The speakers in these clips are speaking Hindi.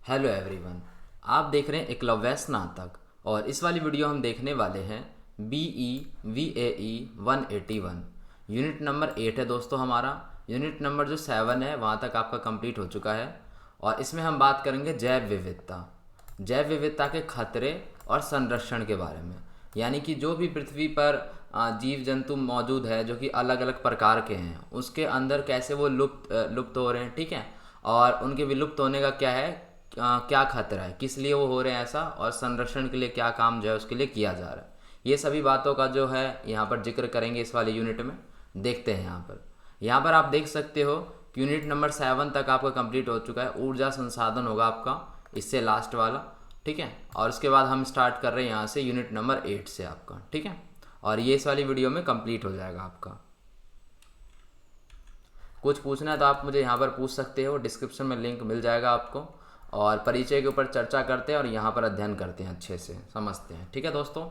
Hello everyone. आप देख रहे हैं एकलव्य स्नातक और इस वाली वीडियो हम देखने वाले हैं BE-VAE 181 यूनिट नंबर 8 है दोस्तों। हमारा यूनिट नंबर जो 7 है वहाँ तक आपका कंप्लीट हो चुका है और इसमें हम बात करेंगे जैव विविधता के खतरे और संरक्षण के बारे में। यानी कि जो भी पृथ्वी पर जीव जंतु मौजूद है जो कि अलग अलग प्रकार के हैं, उसके अंदर कैसे वो लुप्त हो रहे हैं, ठीक है, और उनके विलुप्त होने का क्या है, क्या खतरा है, किस लिए वो हो रहे हैं ऐसा, और संरक्षण के लिए क्या काम जो है उसके लिए किया जा रहा है। ये सभी बातों का जो है यहाँ पर जिक्र करेंगे इस वाले यूनिट में। देखते हैं यहाँ पर आप देख सकते हो कि यूनिट नंबर 7 तक आपका कंप्लीट हो चुका है। ऊर्जा संसाधन होगा आपका इससे लास्ट वाला, ठीक है। और उसके बाद हम स्टार्ट कर रहे हैं यहाँ से यूनिट नंबर 8 से आपका, ठीक है। और ये इस वाली वीडियो में कंप्लीट हो जाएगा आपका। कुछ पूछना है तो आप मुझे यहाँ पर पूछ सकते हो, डिस्क्रिप्शन में लिंक मिल जाएगा आपको। और परिचय के ऊपर चर्चा करते हैं और यहाँ पर अध्ययन करते हैं, अच्छे से समझते हैं, ठीक है दोस्तों।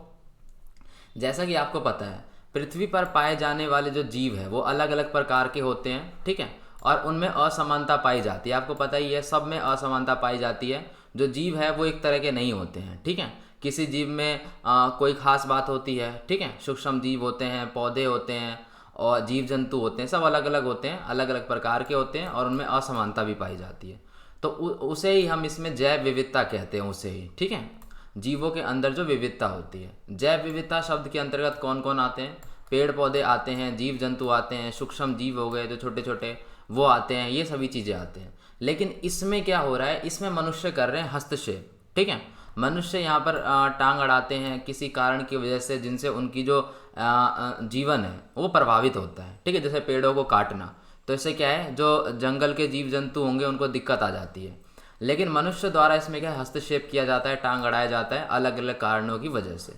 जैसा कि आपको पता है, पृथ्वी पर पाए जाने वाले जो जीव है वो अलग अलग प्रकार के होते हैं, ठीक है, और उनमें असमानता पाई जाती है। आपको पता ही है, सब में असमानता पाई जाती है। जो जीव है वो एक तरह के नहीं होते हैं, ठीक है। किसी जीव में कोई खास बात होती है, ठीक है। सूक्ष्म जीव होते हैं, पौधे होते हैं और जीव जंतु होते हैं, सब अलग अलग होते हैं, अलग अलग प्रकार के होते हैं और उनमें असमानता भी पाई जाती है। तो उसे ही हम इसमें जैव विविधता कहते हैं, उसे ही, ठीक है। जीवों के अंदर जो विविधता होती है, जैव विविधता शब्द के अंतर्गत कौन कौन आते हैं? पेड़ पौधे आते हैं, जीव जंतु आते हैं, सूक्ष्म जीव हो गए जो छोटे छोटे वो आते हैं, ये सभी चीज़ें आते हैं। लेकिन इसमें क्या हो रहा है, इसमें मनुष्य कर रहे हैं हस्तक्षेप, ठीक है। मनुष्य यहाँ पर टांग अड़ाते हैं किसी कारण की वजह से, जिनसे उनकी जो जीवन है वो प्रभावित होता है, ठीक है। जैसे पेड़ों को काटना, तो इससे क्या है, जो जंगल के जीव जंतु होंगे उनको दिक्कत आ जाती है। लेकिन मनुष्य द्वारा इसमें क्या है, हस्तक्षेप किया जाता है, टांग अड़ाया जाता है अलग अलग कारणों की वजह से,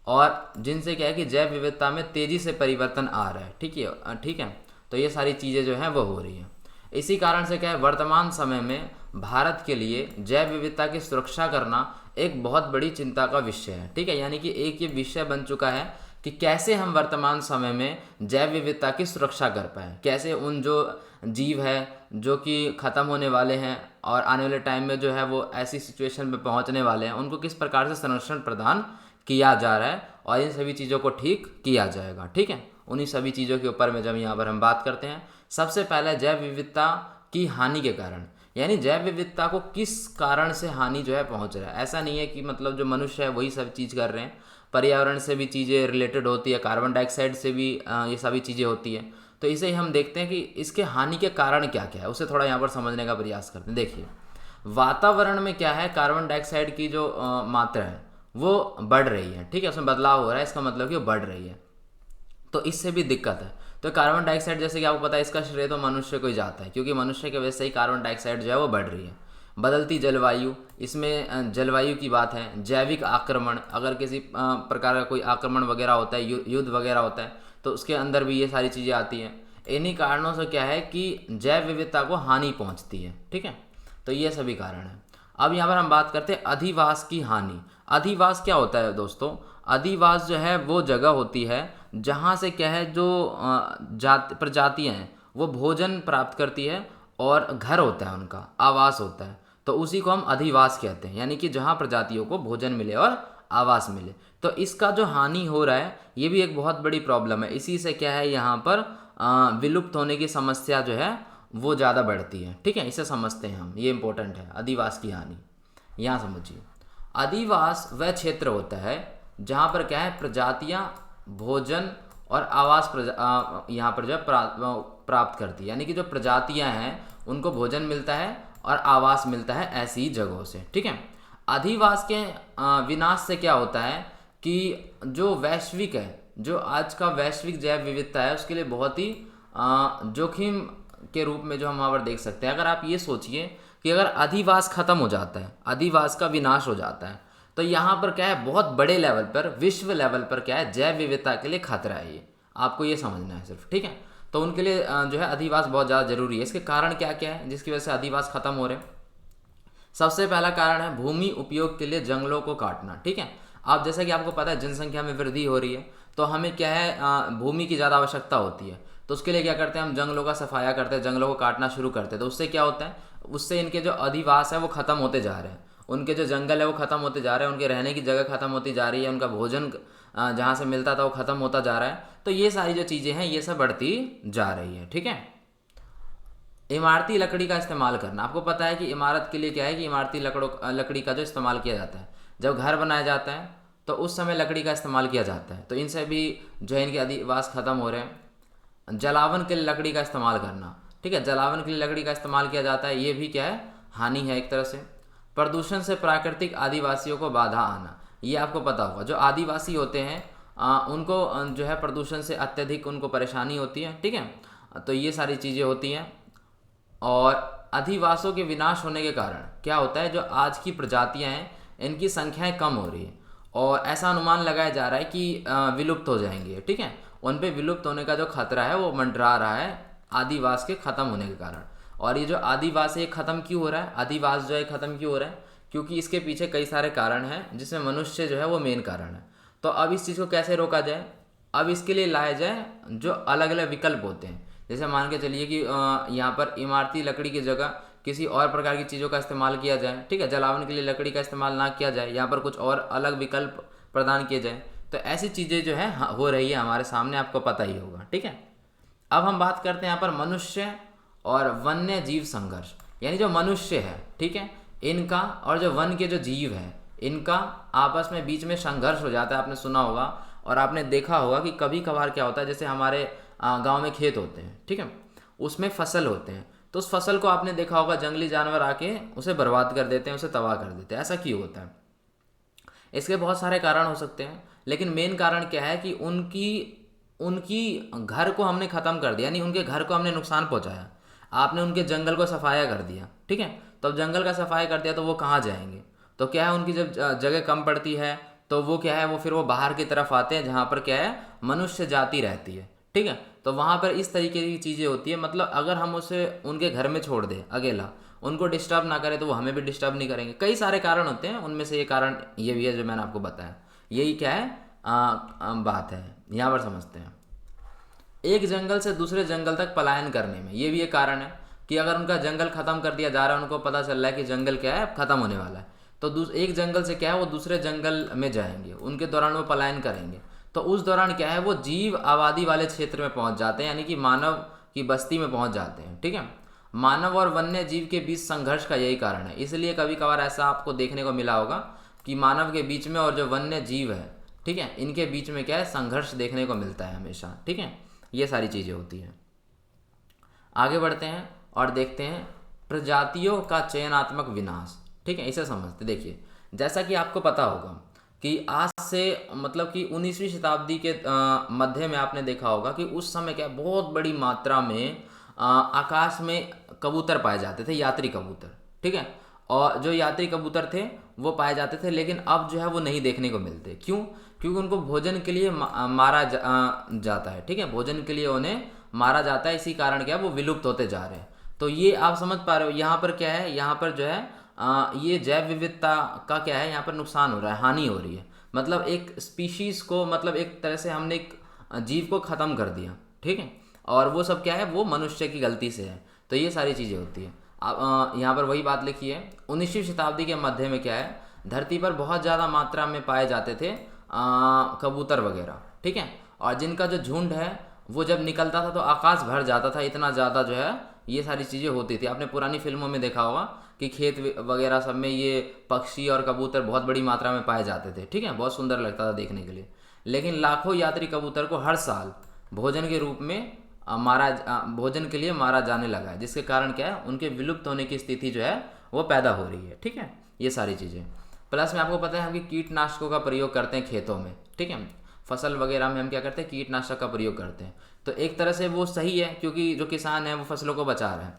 और जिनसे क्या है कि जैव विविधता में तेजी से परिवर्तन आ रहा है, ठीक है। तो ये सारी चीज़ें जो हैं वो हो रही हैं। इसी कारण से क्या है, वर्तमान समय में भारत के लिए जैव विविधता की सुरक्षा करना एक बहुत बड़ी चिंता का विषय है, ठीक है। यानी कि एक ये विषय बन चुका है कि कैसे हम वर्तमान समय में जैव विविधता की सुरक्षा कर पाएँ, कैसे उन जो जीव है जो कि ख़त्म होने वाले हैं और आने वाले टाइम में जो है वो ऐसी सिचुएशन में पहुंचने वाले हैं, उनको किस प्रकार से संरक्षण प्रदान किया जा रहा है और इन सभी चीज़ों को ठीक किया जाएगा, ठीक है। उन्हीं सभी चीज़ों के ऊपर में जब यहाँ पर हम बात करते हैं, सबसे पहले जैव विविधता की हानि के कारण, यानी जैव विविधता को किस कारण से हानि जो है पहुँच रहा है। ऐसा नहीं है कि मतलब जो मनुष्य है वही सब चीज़ कर रहे हैं, पर्यावरण से भी चीज़ें रिलेटेड होती है, कार्बन डाइऑक्साइड से भी ये सभी चीज़ें होती हैं। तो इसे ही हम देखते हैं कि इसके हानि के कारण क्या क्या है, उसे थोड़ा यहाँ पर समझने का प्रयास करते हैं। देखिए, वातावरण में क्या है, कार्बन डाइऑक्साइड की जो मात्रा है वो बढ़ रही है, ठीक है, उसमें बदलाव हो रहा है, इसका मतलब कि वो बढ़ रही है, तो इससे भी दिक्कत है। तो कार्बन डाइऑक्साइड, जैसे कि आपको पता है, इसका श्रेय तो मनुष्य को ही जाता है, क्योंकि मनुष्य की वजह से ही कार्बन डाइऑक्साइड जो है वो बढ़ रही है। बदलती जलवायु, इसमें जलवायु की बात है। जैविक आक्रमण, अगर किसी प्रकार का कोई आक्रमण वगैरह होता है, युद्ध वगैरह होता है, तो उसके अंदर भी ये सारी चीज़ें आती हैं। इन्हीं कारणों से क्या है कि जैव विविधता को हानि पहुंचती है, ठीक है। तो ये सभी कारण हैं। अब यहाँ पर हम बात करते हैं अधिवास की हानि। अधिवास क्या होता है दोस्तों? अधिवास जो है वो जगह होती है जहाँ से क्या है, जो प्रजातियाँ हैं वो भोजन प्राप्त करती है और घर होता है उनका, आवास होता है, तो उसी को हम अधिवास कहते हैं। यानी कि जहाँ प्रजातियों को भोजन मिले और आवास मिले। तो इसका जो हानि हो रहा है ये भी एक बहुत बड़ी प्रॉब्लम है। इसी से क्या है, यहाँ पर विलुप्त होने की समस्या जो है वो ज़्यादा बढ़ती है, ठीक है। इसे समझते हैं हम, ये इंपॉर्टेंट है, अधिवास की हानि। यहाँ समझिए, अधिवास वह क्षेत्र होता है जहाँ पर क्या है, प्रजातियाँ भोजन और आवास यहाँ पर जो है प्राप्त करती है। यानी कि जो प्रजातियाँ हैं उनको भोजन मिलता है और आवास मिलता है ऐसी ही जगहों से, ठीक है। अधिवास के विनाश से क्या होता है कि जो वैश्विक है, जो आज का वैश्विक जैव विविधता है, उसके लिए बहुत ही जोखिम के रूप में जो हम वहाँ पर देख सकते हैं। अगर आप ये सोचिए कि अगर अधिवास खत्म हो जाता है, अधिवास का विनाश हो जाता है, तो यहाँ पर क्या है, बहुत बड़े लेवल पर, विश्व लेवल पर क्या है, जैव विविधता के लिए खतरा है। ये आपको ये समझना है सिर्फ, ठीक है। तो उनके लिए जो है अधिवास बहुत ज़्यादा जरूरी है। इसके कारण क्या क्या है जिसकी वजह से अधिवास खत्म हो रहे हैं? सबसे पहला कारण है भूमि उपयोग के लिए जंगलों को काटना, ठीक है। आप जैसा कि आपको पता है, जनसंख्या में वृद्धि हो रही है, तो हमें क्या है, भूमि की ज़्यादा आवश्यकता होती है। तो उसके लिए क्या करते हैं, हम जंगलों का सफाया करते हैं, जंगलों को काटना शुरू करते हैं। तो उससे क्या होता है, उससे इनके जो अधिवास है वो ख़त्म होते जा रहे हैं, उनके जो जंगल है वो ख़त्म होते जा रहे हैं, उनके रहने की जगह ख़त्म होती जा रही है, उनका भोजन जहाँ से मिलता था वो ख़त्म होता जा रहा है। तो ये सारी जो चीज़ें हैं ये सब बढ़ती जा रही है। ठीक है। इमारती लकड़ी का इस्तेमाल करना, आपको पता है कि इमारत के लिए क्या है कि इमारती लकड़ी का जो इस्तेमाल किया जाता है, जब घर बनाया जाता है तो उस समय लकड़ी का इस्तेमाल किया जाता है। तो इनसे भी जो है इनके अधिवास ख़त्म हो रहे हैं। जलावन के लिए लकड़ी का इस्तेमाल करना, ठीक है, जलावन के लिए लकड़ी का इस्तेमाल किया जाता है, ये भी क्या है, हानि है एक तरह से। प्रदूषण से प्राकृतिक आदिवासियों को बाधा आना, ये आपको पता होगा, जो आदिवासी होते हैं उनको जो है प्रदूषण से अत्यधिक उनको परेशानी होती है। ठीक है, तो ये सारी चीज़ें होती हैं। और अधिवासों के विनाश होने के कारण क्या होता है, जो आज की प्रजातियां हैं इनकी संख्याएं कम हो रही है और ऐसा अनुमान लगाया जा रहा है कि विलुप्त हो जाएंगे। ठीक है, उन पे विलुप्त होने का जो खतरा है वो मंडरा रहा है आदिवास के ख़त्म होने के कारण। और ये जो आदिवास है ये ख़त्म क्यों हो रहा है, आदिवास जो है ख़त्म क्यों हो रहा है, क्योंकि इसके पीछे कई सारे कारण हैं जिसमें मनुष्य जो है वो मेन कारण है। तो अब इस चीज़ को कैसे रोका जाए, अब इसके लिए लाए जाए जो अलग अलग विकल्प होते हैं। जैसे मान के चलिए कि यहाँ पर इमारती लकड़ी की जगह किसी और प्रकार की चीज़ों का इस्तेमाल किया जाए। ठीक है, जलावन के लिए लकड़ी का इस्तेमाल ना किया जाए, यहाँ पर कुछ और अलग विकल्प प्रदान किए जाए। तो ऐसी चीज़ें जो है हो रही है हमारे सामने, आपको पता ही होगा। ठीक है, अब हम बात करते हैं यहाँ पर मनुष्य और वन्य जीव संघर्ष, यानी जो मनुष्य है, ठीक है, इनका और जो वन के जो जीव है इनका आपस में बीच में संघर्ष हो जाता है। आपने सुना होगा और आपने देखा होगा कि कभी कभार क्या होता है, जैसे हमारे गांव में खेत होते हैं, ठीक है, उसमें फसल होते हैं, तो उस फसल को आपने देखा होगा जंगली जानवर आके उसे बर्बाद कर देते हैं, उसे तबाह कर देते हैं। ऐसा क्यों होता है, इसके बहुत सारे कारण हो सकते हैं, लेकिन मेन कारण क्या है कि उनकी घर को हमने ख़त्म कर दिया, यानी उनके घर को हमने नुकसान पहुंचाया। आपने उनके जंगल को सफाया कर दिया। ठीक है, तो अब जंगल का सफाया कर दिया तो वो कहाँ जाएंगे, तो क्या है, उनकी जब जगह कम पड़ती है तो वो क्या है, वो फिर वो बाहर की तरफ आते हैं जहाँ पर क्या है मनुष्य जाति रहती है। ठीक है, तो वहाँ पर इस तरीके की चीज़ें होती है। मतलब अगर हम उसे उनके घर में छोड़ दें अकेला, उनको डिस्टर्ब ना करें, तो वो हमें भी डिस्टर्ब नहीं करेंगे। कई सारे कारण होते हैं, उनमें से ये कारण ये भी है जो मैंने आपको बताया। यही क्या है बात है, यहाँ पर समझते हैं। एक जंगल से दूसरे जंगल तक पलायन करने में ये भी एक कारण है कि अगर उनका जंगल खत्म कर दिया जा रहा है, उनको पता चल रहा है कि जंगल क्या है खत्म होने वाला है, तो एक जंगल से क्या है वो दूसरे जंगल में जाएंगे, उनके दौरान वो पलायन करेंगे। तो उस दौरान क्या है वो जीव आबादी वाले क्षेत्र में पहुंच जाते हैं, यानी कि मानव की बस्ती में पहुंच जाते हैं। ठीक है, मानव और वन्य जीव के बीच संघर्ष का यही कारण है। इसलिए कभी कभार ऐसा आपको देखने को मिला होगा कि मानव के बीच में और जो वन्य जीव है, ठीक है, इनके बीच में क्या है संघर्ष देखने को मिलता है हमेशा। ठीक है, ये सारी चीज़ें होती हैं। आगे बढ़ते हैं और देखते हैं प्रजातियों का चयनात्मक विनाश। ठीक है, इसे समझते। देखिए, जैसा कि आपको पता होगा कि आज से मतलब कि 19वीं शताब्दी के मध्य में आपने देखा होगा कि उस समय क्या बहुत बड़ी मात्रा में आकाश में कबूतर पाए जाते थे, यात्री कबूतर। ठीक है, और जो यात्री कबूतर थे वो पाए जाते थे, लेकिन अब जो है वो नहीं देखने को मिलते। क्यों? क्योंकि उनको भोजन के लिए मारा जाता है। ठीक है, भोजन के लिए उन्हें मारा जाता है, इसी कारण क्या है वो विलुप्त होते जा रहे हैं। तो ये आप समझ पा रहे हो, यहाँ पर क्या है, यहाँ पर जो है ये जैव विविधता का क्या है, यहाँ पर नुकसान हो रहा है, हानि हो रही है। मतलब एक स्पीशीज़ को, मतलब एक तरह से हमने एक जीव को ख़त्म कर दिया। ठीक है, और वो सब क्या है वो मनुष्य की गलती से है। तो ये सारी चीज़ें होती है। अब यहाँ पर वही बात लिखी है, 19वीं शताब्दी के मध्य में क्या है, धरती पर बहुत ज़्यादा मात्रा में पाए जाते थे कबूतर वगैरह। ठीक है, और जिनका जो झुंड है वो जब निकलता था तो आकाश भर जाता था, इतना ज़्यादा जो है ये सारी चीज़ें होती थी। आपने पुरानी फिल्मों में देखा होगा कि खेत वगैरह सब में ये पक्षी और कबूतर बहुत बड़ी मात्रा में पाए जाते थे। ठीक है, बहुत सुंदर लगता था देखने के लिए। लेकिन लाखों यात्री कबूतर को हर साल भोजन के रूप में भोजन के लिए मारा जाने लगा है, जिसके कारण क्या है उनके विलुप्त होने की स्थिति जो है वो पैदा हो रही है। ठीक है, ये सारी चीज़ें। प्लस में आपको पता है हम कि कीटनाशकों का प्रयोग करते हैं खेतों में। ठीक है, फसल वगैरह में हम क्या करते हैं, कीटनाशक का प्रयोग करते हैं। तो एक तरह से वो सही है क्योंकि जो किसान है वो फसलों को बचा रहे हैं,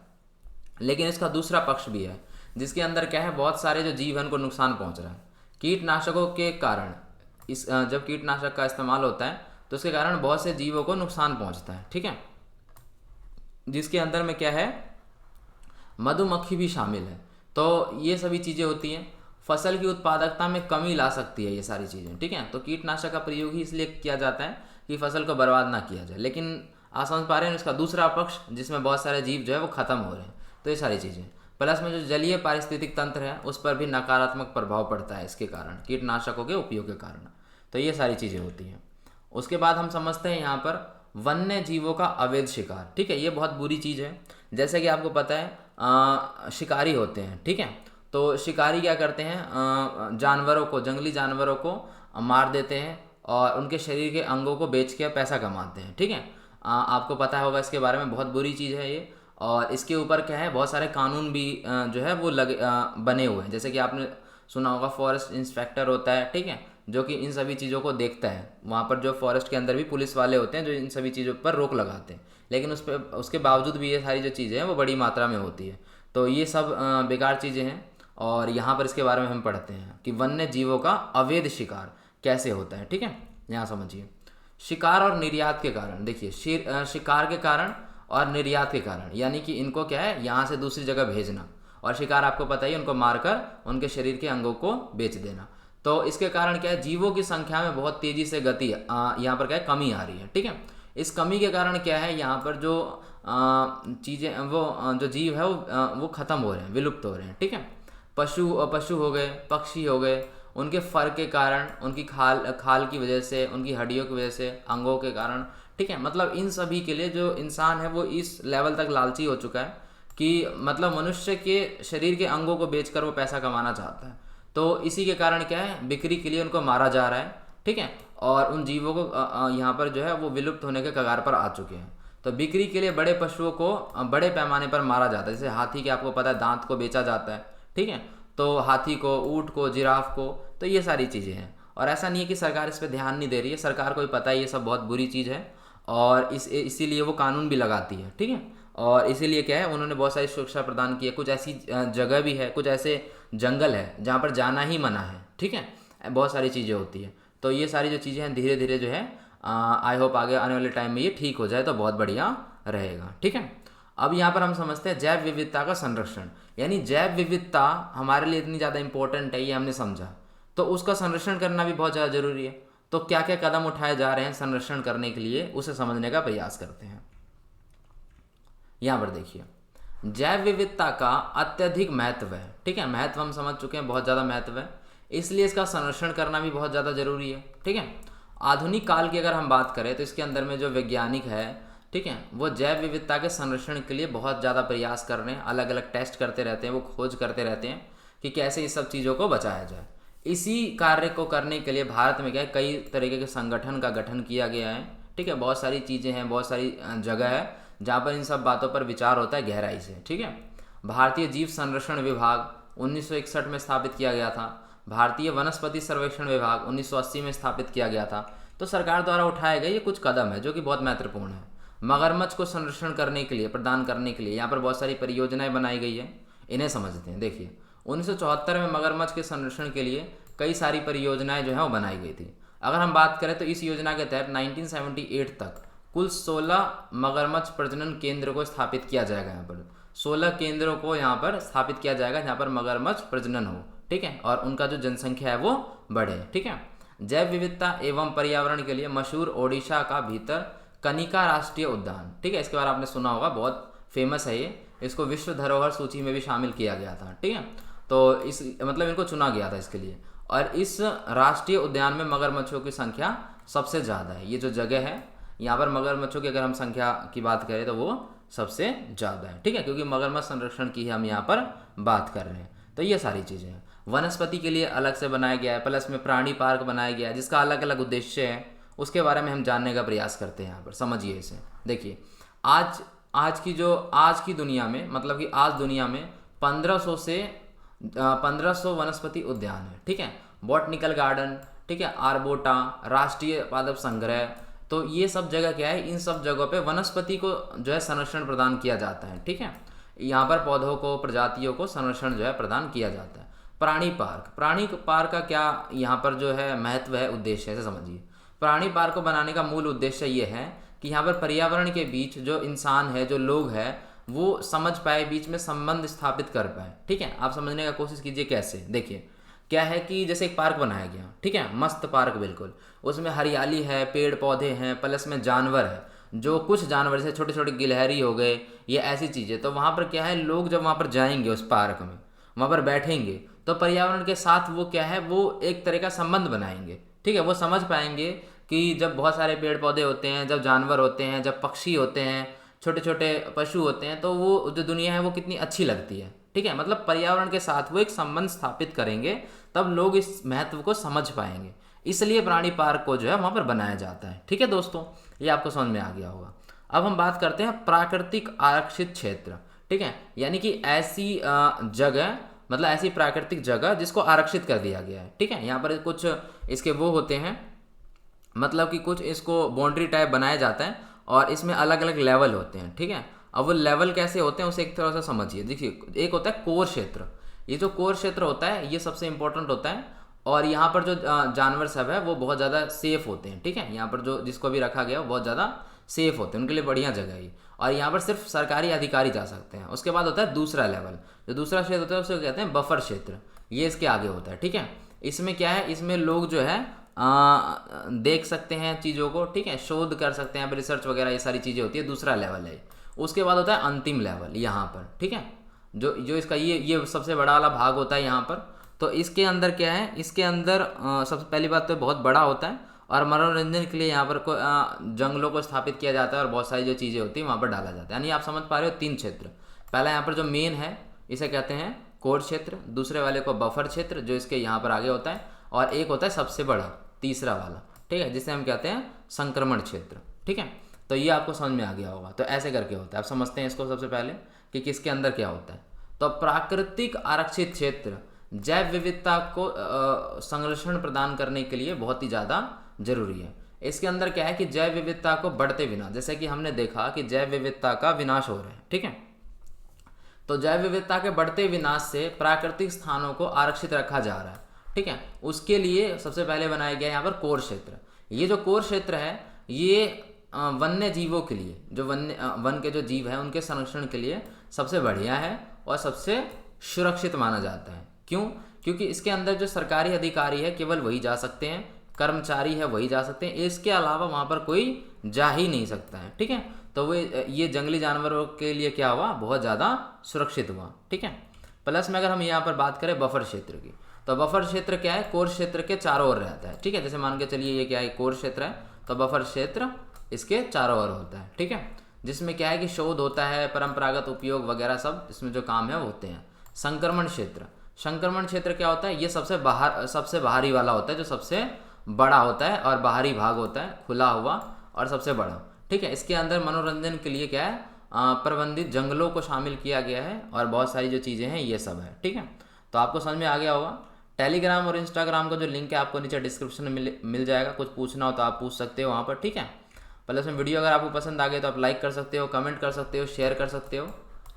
लेकिन इसका दूसरा पक्ष भी है जिसके अंदर क्या है बहुत सारे जो जीव हैं उनको नुकसान पहुंच रहा है कीटनाशकों के कारण। जब कीटनाशक का इस्तेमाल होता है तो उसके कारण बहुत से जीवों को नुकसान पहुंचता है। ठीक है, जिसके अंदर में क्या है मधुमक्खी भी शामिल है। तो ये सभी चीज़ें होती हैं, फसल की उत्पादकता में कमी ला सकती है ये सारी चीज़ें। ठीक है, तो कीटनाशक का प्रयोग ही इसलिए किया जाता है कि फसल को बर्बाद ना किया जाए। लेकिन आप समझ पा रहे हैं इसका दूसरा पक्ष जिसमें बहुत सारे जीव जो है वो ख़त्म हो रहे हैं। तो ये सारी चीज़ें। प्लस में जो जलीय पारिस्थितिक तंत्र है उस पर भी नकारात्मक प्रभाव पड़ता है इसके कारण, कीटनाशकों के उपयोग के कारण। तो ये सारी चीज़ें होती हैं। उसके बाद हम समझते हैं यहाँ पर वन्य जीवों का अवैध शिकार। ठीक है, ये बहुत बुरी चीज़ है। जैसे कि आपको पता है शिकारी होते हैं, ठीक है, तो शिकारी क्या करते हैं, जानवरों को, जंगली जानवरों को मार देते हैं और उनके शरीर के अंगों को बेच के पैसा कमाते हैं। ठीक है, आपको पता होगा इसके बारे में, बहुत बुरी चीज़ है ये। और इसके ऊपर क्या है, बहुत सारे कानून भी जो है वो बने हुए हैं। जैसे कि आपने सुना होगा फॉरेस्ट इंस्पेक्टर होता है, ठीक है, जो कि इन सभी चीज़ों को देखता है। वहाँ पर जो फॉरेस्ट के अंदर भी पुलिस वाले होते हैं जो इन सभी चीज़ों पर रोक लगाते हैं, लेकिन उस पर उसके बावजूद भी ये सारी जो चीज़ें हैं वो बड़ी मात्रा में होती है। तो ये सब बेकार चीज़ें हैं। और यहाँ पर इसके बारे में हम पढ़ते हैं कि वन्य जीवों का अवैध शिकार कैसे होता है। ठीक है, यहाँ समझिए, शिकार और निर्यात के कारण। देखिए, शिकार के कारण और निर्यात के कारण, यानी कि इनको क्या है, यहाँ से दूसरी जगह भेजना, और शिकार आपको पता ही, उनको मारकर उनके शरीर के अंगों को बेच देना। तो इसके कारण क्या है, जीवों की संख्या में बहुत तेज़ी से गति यहाँ पर क्या है, कमी आ रही है। ठीक है, इस कमी के कारण क्या है, यहाँ पर जो चीज़ें, वो जो जीव है वो ख़त्म हो रहे हैं, विलुप्त हो रहे हैं। ठीक है, पशु हो गए, पक्षी हो गए, उनके फर के कारण, उनकी खाल की वजह से, उनकी हड्डियों की वजह से, अंगों के कारण। ठीक है, मतलब इन सभी के लिए जो इंसान है वो इस लेवल तक लालची हो चुका है कि मतलब मनुष्य के शरीर के अंगों को बेचकर वो पैसा कमाना चाहता है। तो इसी के कारण क्या है, बिक्री के लिए उनको मारा जा रहा है। ठीक है, और उन जीवों को यहाँ पर जो है वो विलुप्त होने के कगार पर आ चुके हैं। तो बिक्री के लिए बड़े पशुओं को बड़े पैमाने पर मारा जाता है। जैसे हाथी के आपको पता है दांत को बेचा जाता है। ठीक है, तो हाथी को, ऊँट को, जिराफ को, तो ये सारी चीज़ें हैं। और ऐसा नहीं है कि सरकार इस पर ध्यान नहीं दे रही है, सरकार को भी पता है ये सब बहुत बुरी चीज़ है, और इसीलिए वो कानून भी लगाती है। ठीक है, और इसीलिए क्या है, उन्होंने बहुत सारी सुरक्षा प्रदान की है। कुछ ऐसी जगह भी है, कुछ ऐसे जंगल है जहाँ पर जाना ही मना है। ठीक है, बहुत सारी चीज़ें होती है। तो ये सारी जो चीज़ें हैं धीरे धीरे जो है, आई होप आगे आने वाले टाइम में ये ठीक हो जाए तो बहुत बढ़िया रहेगा। ठीक है, अब यहाँ पर हम समझते हैं जैव विविधता का संरक्षण। यानी जैव विविधता हमारे लिए इतनी ज़्यादा इंपॉर्टेंट है, ये हमने समझा, तो उसका संरक्षण करना भी बहुत ज़्यादा ज़रूरी है। तो क्या क्या कदम उठाए जा रहे हैं संरक्षण करने के लिए, उसे समझने का प्रयास करते हैं। यहाँ पर देखिए, जैव विविधता का अत्यधिक महत्व है। ठीक है, महत्व हम समझ चुके हैं, बहुत ज़्यादा महत्व है, इसलिए इसका संरक्षण करना भी बहुत ज़्यादा ज़रूरी है। ठीक है, आधुनिक काल की अगर हम बात करें तो इसके अंदर में जो वैज्ञानिक है, ठीक है, वो जैव विविधता के संरक्षण के लिए बहुत ज़्यादा प्रयास कर रहे हैं, अलग अलग टेस्ट करते रहते हैं, वो खोज करते रहते हैं कि कैसे इस सब चीज़ों को बचाया जाए। इसी कार्य को करने के लिए भारत में क्या है, कई तरीके के संगठन का गठन किया गया है। ठीक है, बहुत सारी चीज़ें हैं, बहुत सारी जगह है जहाँ पर इन सब बातों पर विचार होता है गहराई से। ठीक है, भारतीय जीव संरक्षण विभाग 1961 में स्थापित किया गया था। भारतीय वनस्पति सर्वेक्षण विभाग 1980 में स्थापित किया गया था। तो सरकार द्वारा उठाए गए ये कुछ कदम है जो कि बहुत महत्वपूर्ण है। मगरमच्छ को संरक्षण करने के लिए, प्रदान करने के लिए यहाँ पर बहुत सारी परियोजनाएं बनाई गई है, इन्हें समझते हैं। देखिए, 1974 में मगरमच्छ के संरक्षण के लिए कई सारी परियोजनाएं जो है वो बनाई गई थी। अगर हम बात करें तो इस योजना के तहत 1978 तक कुल 16 मगरमच्छ प्रजनन केंद्र को स्थापित किया जाएगा। यहाँ पर 16 केंद्रों को यहाँ पर स्थापित किया जाएगा जहाँ पर मगरमच्छ प्रजनन हो। ठीक है, और उनका जो जनसंख्या है वो बढ़े। ठीक है, जैव विविधता एवं पर्यावरण के लिए मशहूर ओडिशा का भीतर कनिका राष्ट्रीय उद्यान। ठीक है, इसके बारे में आपने सुना होगा, बहुत फेमस है ये, इसको विश्व धरोहर सूची में भी शामिल किया गया था। ठीक है, तो इस मतलब इनको चुना गया था इसके लिए। और इस राष्ट्रीय उद्यान में मगरमच्छों की संख्या सबसे ज़्यादा है। ये जो जगह है यहाँ पर मगरमच्छों की अगर हम संख्या की बात करें तो वो सबसे ज़्यादा है। ठीक है, क्योंकि मगरमच्छ संरक्षण की हम यहाँ पर बात कर रहे हैं। तो ये सारी चीज़ें हैं। वनस्पति के लिए अलग से बनाया गया है, प्लस में प्राणी पार्क बनाया गया है जिसका अलग अलग उद्देश्य है, उसके बारे में हम जानने का प्रयास करते हैं। यहाँ पर समझिए इसे। देखिए, आज की दुनिया में, मतलब कि आज दुनिया में 1500 वनस्पति उद्यान है। ठीक है, बॉटनिकल गार्डन, ठीक है, आर्बोटा, राष्ट्रीय पादप संग्रह, तो ये सब जगह क्या है, इन सब जगहों पे वनस्पति को जो है संरक्षण प्रदान किया जाता है। ठीक है, यहाँ पर पौधों को, प्रजातियों को संरक्षण जो है प्रदान किया जाता है। प्राणी पार्क का क्या यहाँ पर जो है महत्व है, उद्देश्य है, समझिए। प्राणी पार्क को बनाने का मूल उद्देश्य ये है कि यहाँ पर पर्यावरण के बीच जो इंसान है, जो लोग हैं, वो समझ पाए, बीच में संबंध स्थापित कर पाए। ठीक है, आप समझने का कोशिश कीजिए कैसे। देखिए, क्या है कि जैसे एक पार्क बनाया गया, ठीक है, मस्त पार्क बिल्कुल, उसमें हरियाली है, पेड़ पौधे हैं, प्लस में जानवर है, जो कुछ जानवर जैसे छोटे छोटे गिलहरी हो गए, ये ऐसी चीज़ें, तो वहाँ पर क्या है, लोग जब वहाँ पर जाएंगे उस पार्क में, वहाँ पर बैठेंगे, तो पर्यावरण के साथ वो क्या है, वो एक तरह का संबंध बनाएंगे। ठीक है, वो समझ पाएंगे कि जब बहुत सारे पेड़ पौधे होते हैं, जब जानवर होते हैं, जब पक्षी होते हैं, छोटे छोटे पशु होते हैं, तो वो जो दुनिया है वो कितनी अच्छी लगती है। ठीक है, मतलब पर्यावरण के साथ वो एक संबंध स्थापित करेंगे, तब लोग इस महत्व को समझ पाएंगे। इसलिए प्राणी पार्क को जो है वहाँ पर बनाया जाता है। ठीक है दोस्तों, ये आपको समझ में आ गया होगा। अब हम बात करते हैं प्राकृतिक आरक्षित क्षेत्र। ठीक है, यानी कि ऐसी जगह, मतलब ऐसी प्राकृतिक जगह जिसको आरक्षित कर दिया गया है। ठीक है, यहाँ पर कुछ इसके वो होते हैं, मतलब कि कुछ इसको बाउंड्री टाइप बनाया जाता है और इसमें अलग अलग लेवल होते हैं। ठीक है, अब वो लेवल कैसे होते हैं उसे एक थोड़ा सा समझिए। देखिए, एक होता है कोर क्षेत्र। ये जो कोर क्षेत्र होता है ये सबसे इंपॉर्टेंट होता है, और यहाँ पर जो जानवर सब है वो बहुत ज़्यादा सेफ होते हैं। ठीक है, यहाँ पर जो जिसको भी रखा गया वो बहुत ज़्यादा सेफ होते हैं, उनके लिए बढ़िया जगह है ये, और यहाँ पर सिर्फ सरकारी अधिकारी जा सकते हैं। उसके बाद होता है दूसरा लेवल, जो दूसरा क्षेत्र होता है उसे कहते हैं बफर क्षेत्र, ये इसके आगे होता है। ठीक है, इसमें क्या है, इसमें लोग जो है देख सकते हैं चीज़ों को। ठीक है, शोध कर सकते हैं, रिसर्च वगैरह ये सारी चीज़ें होती है, दूसरा लेवल है। उसके बाद होता है अंतिम लेवल यहाँ पर। ठीक है, जो जो इसका ये सबसे बड़ा वाला भाग होता है यहाँ पर। तो इसके अंदर क्या है, इसके अंदर सबसे पहली बात तो बहुत बड़ा होता है, और मनोरंजन के लिए यहाँ पर जंगलों को स्थापित किया जाता है, और बहुत सारी जो चीज़ें होती हैं वहाँ पर डाला जाता है। यानी आप समझ पा रहे हो, 3 क्षेत्र। पहला यहाँ पर जो मेन है इसे कहते हैं कोर क्षेत्र, दूसरे वाले को बफर क्षेत्र जो इसके यहाँ पर आगे होता है, और एक होता है सबसे बड़ा तीसरा वाला। ठीक है, जिसे हम कहते हैं संक्रमण क्षेत्र। ठीक है, तो ये आपको समझ में आ गया होगा। तो ऐसे करके होता है, आप समझते हैं इसको सबसे पहले कि किसके अंदर क्या होता है। तो प्राकृतिक आरक्षित क्षेत्र जैव विविधता को संरक्षण प्रदान करने के लिए बहुत ही ज़्यादा जरूरी है। इसके अंदर क्या है कि जैव विविधता को बढ़ते बिना, जैसे कि हमने देखा कि जैव विविधता का विनाश हो रहा है। ठीक है, तो जैव विविधता के बढ़ते विनाश से प्राकृतिक स्थानों को आरक्षित रखा जा रहा है। ठीक है, उसके लिए सबसे पहले बनाया गया यहाँ पर कोर क्षेत्र। ये जो कोर क्षेत्र है ये वन्य जीवों के लिए, जो वन के जो जीव हैं उनके संरक्षण के लिए सबसे बढ़िया है और सबसे सुरक्षित माना जाता है। क्यों? क्योंकि इसके अंदर जो सरकारी अधिकारी है केवल वही जा सकते हैं, कर्मचारी है वही जा सकते हैं, इसके अलावा वहाँ पर कोई जा ही नहीं सकता है। ठीक है, तो वो ये जंगली जानवरों के लिए क्या हुआ, बहुत ज़्यादा सुरक्षित हुआ। ठीक है, प्लस में अगर हम यहाँ पर बात करें बफर क्षेत्र की, तो बफर क्षेत्र क्या है, कोर क्षेत्र के चारों ओर रहता है। ठीक है, जैसे मान के चलिए ये क्या है, कोर क्षेत्र है, तो बफर क्षेत्र इसके चारों ओर होता है। ठीक है, जिसमें क्या है कि शोध होता है, परंपरागत उपयोग वगैरह सब इसमें जो काम है वो होते हैं। संक्रमण क्षेत्र, संक्रमण क्षेत्र क्या होता है, ये सबसे बाहरी वाला होता है, जो सबसे बड़ा होता है और बाहरी भाग होता है खुला हुआ और सबसे बड़ा। ठीक है, इसके अंदर मनोरंजन के लिए क्या है, प्रबंधित जंगलों को शामिल किया गया है और बहुत सारी जो चीज़ें हैं ये सब है। ठीक है, तो आपको समझ में आ गया होगा। टेलीग्राम और इंस्टाग्राम का जो लिंक है आपको नीचे डिस्क्रिप्शन में मिल जाएगा, कुछ पूछना हो तो आप पूछ सकते हो वहाँ पर। ठीक है, प्लस में वीडियो अगर आपको पसंद आ गई तो आप लाइक कर सकते हो, कमेंट कर सकते हो, शेयर कर सकते हो।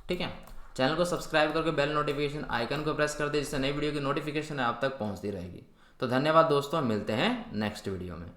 ठीक है, चैनल को सब्सक्राइब करके बेल नोटिफिकेशन आइकन को प्रेस कर दे, जिससे नई वीडियो की नोटिफिकेशन है आप तक पहुँचती रहेगी। तो धन्यवाद दोस्तों, मिलते हैं नेक्स्ट वीडियो में।